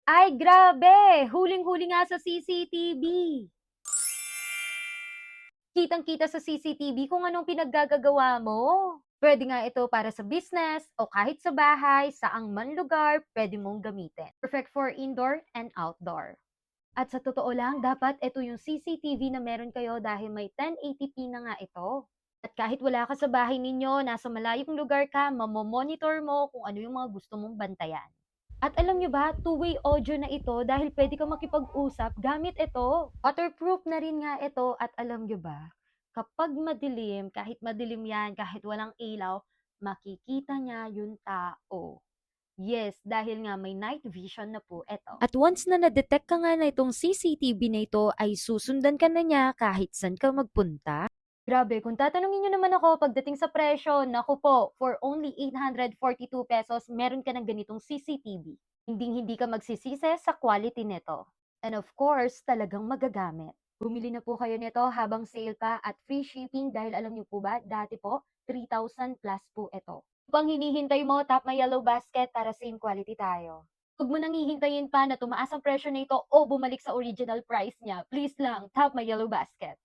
Ay, grabe! Huling-huli nga sa CCTV. Kitang-kita sa CCTV kung anong pinaggagagawa mo. Pwede nga ito para sa business o kahit sa bahay, saang man lugar, pwede mong gamitin. Perfect for indoor and outdoor. At sa totoo lang, dapat ito yung CCTV na meron kayo dahil may 1080p na nga ito. At kahit wala ka sa bahay ninyo, nasa malayong lugar ka, mamomonitor mo kung ano yung mga gusto mong bantayan. At alam nyo ba, two-way audio na ito dahil pwede ka makipag-usap gamit ito. Waterproof na rin nga ito at alam nyo ba, kapag madilim, kahit madilim yan, kahit walang ilaw, makikita niya yung tao. Yes, dahil nga may night vision na po ito. At once na na-detect ka nga na itong CCTV na ito, ay susundan ka na niya kahit saan ka magpunta. Grabe, kung tatanungin niyo naman ako pagdating sa presyo, naku po, for only 842 pesos, meron ka ng ganitong CCTV. Hindi ka magsisisi sa quality nito. And of course, talagang magagamit. Bumili na po kayo nito habang sale pa at free shipping dahil alam niyo po ba, dati po, 3,000 plus po ito. Pang hinihintay mo, tap my yellow basket para same quality tayo. Huwag mo nang hihintayin pa na tumaas ang presyo nito o bumalik sa original price niya. Please lang, tap my yellow basket.